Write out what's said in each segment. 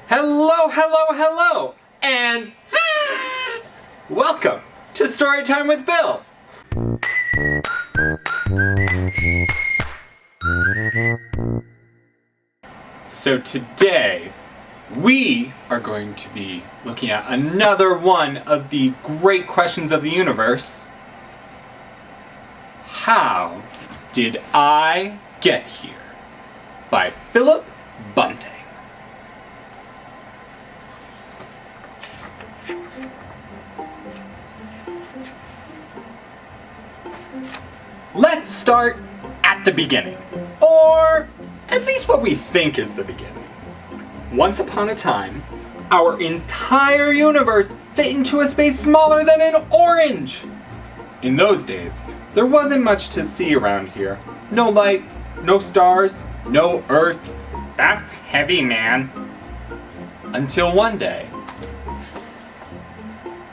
Hello, hello, hello, and welcome to Storytime with Bill. So today, we are going to be looking at another one of the great questions of the universe. How did I get here? By Philip Bunting. Let's start at the beginning, or at least what we think is the beginning. Once upon a time, our entire universe fit into a space smaller than an orange. In those days, there wasn't much to see around here. No light, no stars, no Earth. That's heavy, man. Until one day,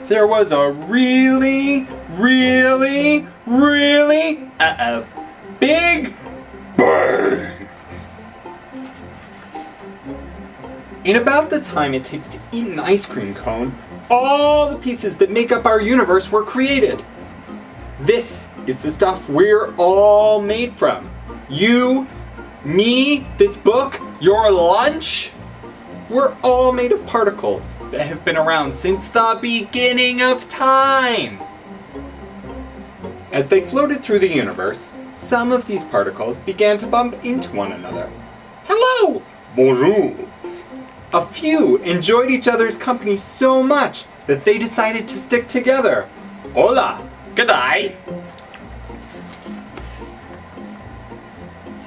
there was a really big bang. In about the time it takes to eat an ice cream cone, all the pieces that make up our universe were created. This is the stuff we're all made from. You, me, this book, your lunch. We're all made of particles that have been around since the beginning of time. As they floated through the universe, some of these particles began to bump into one another. Hello! Bonjour! A few enjoyed each other's company so much that they decided to stick together. Hola! G'day!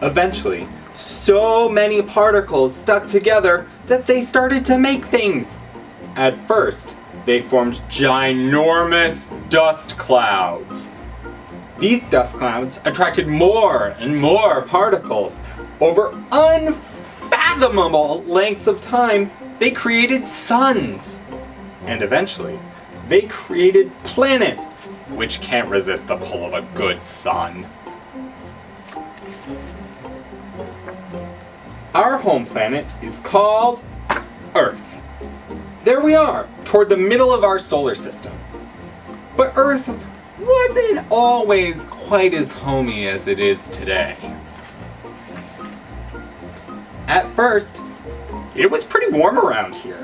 Eventually, so many particles stuck together that they started to make things. At first, they formed ginormous dust clouds. These dust clouds attracted more and more particles. Over unfathomable lengths of time, they created suns. And eventually, they created planets, which can't resist the pull of a good sun. Our home planet is called Earth. There we are, toward the middle of our solar system. But Earth wasn't always quite as homey as it is today. At first, it was pretty warm around here.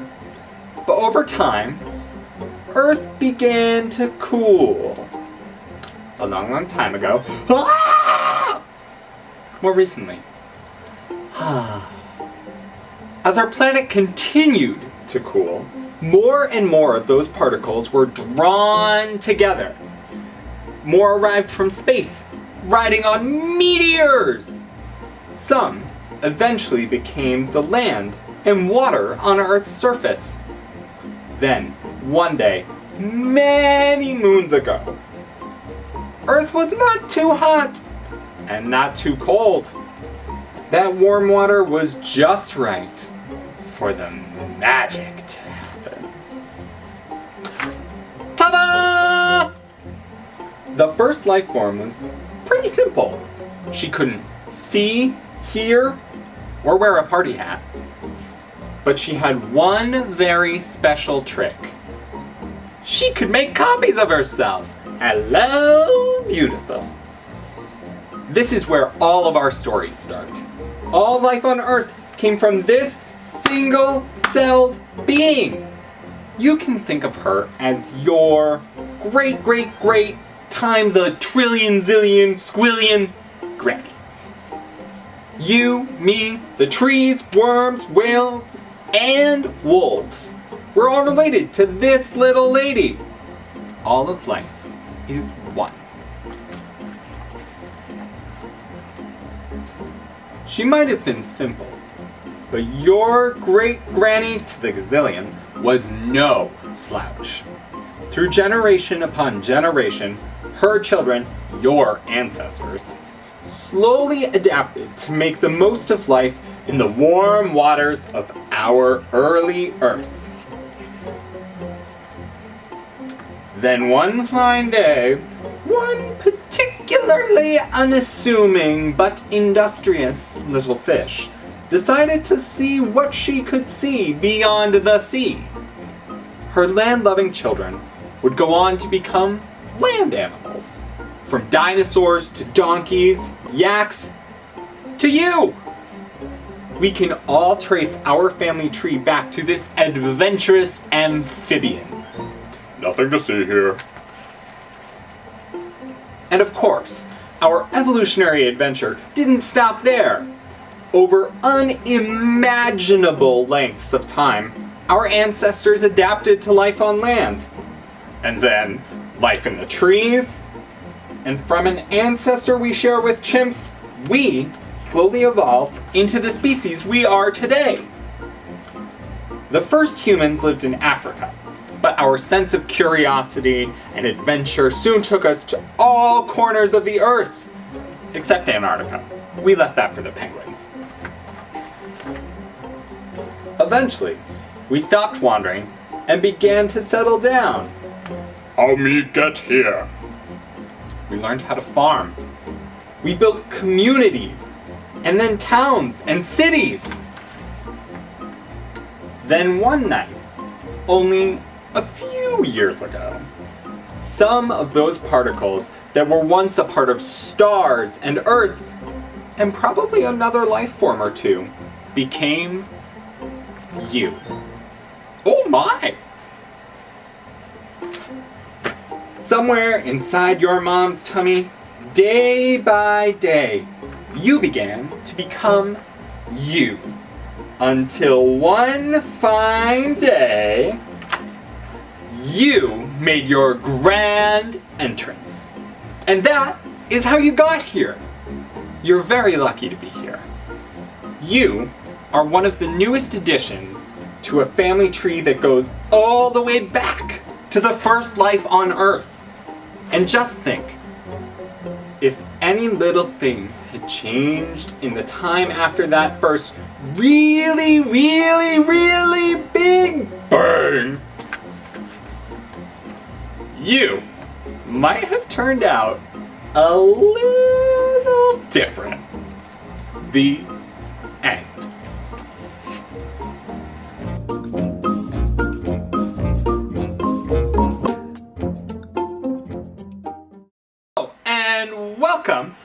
But over time, Earth began to cool. A long time ago. More recently. As our planet continued to cool, more and more of those particles were drawn together. More arrived from space, riding on meteors. Some eventually became the land and water on Earth's surface. Then, one day, many moons ago, Earth was not too hot and not too cold. That warm water was just right for the magic to happen. Ta-da! The first life form was pretty simple. She couldn't see, hear, or wear a party hat. But she had one very special trick. She could make copies of herself. Hello, beautiful. This is where all of our stories start. All life on Earth came from this single-celled being. You can think of her as your great times a trillion, zillion, squillion granny. You, me, the trees, worms, whales, and wolves. We're all related to this little lady. All of life is one. She might have been simple, but your great-granny to the gazillion was no slouch. Through generation upon generation, her children, your ancestors, slowly adapted to make the most of life in the warm waters of our early Earth. Then one fine day, one particularly unassuming but industrious little fish decided to see what she could see beyond the sea. Her land-loving children would go on to become land animals. From dinosaurs to donkeys, yaks, to you! We can all trace our family tree back to this adventurous amphibian. Nothing to see here. And of course, our evolutionary adventure didn't stop there. Over unimaginable lengths of time, our ancestors adapted to life on land. And then, life in the trees. And from an ancestor we share with chimps, we slowly evolved into the species we are today. The first humans lived in Africa, but our sense of curiosity and adventure soon took us to all corners of the earth, except Antarctica. We left that for the penguins. Eventually, we stopped wandering and began to settle down. How me get here? We learned how to farm. We built communities, and then towns and cities. Then one night, only a few years ago, some of those particles that were once a part of stars and Earth, and probably another life form or two, became you. Oh my! Somewhere inside your mom's tummy, day by day, you began to become you. Until one fine day, you made your grand entrance. And that is how you got here. You're very lucky to be here. You are one of the newest additions to a family tree that goes all the way back to the first life on Earth. And just think, if any little thing had changed in the time after that first really, really, really big bang, you might have turned out a little different. The end. And welcome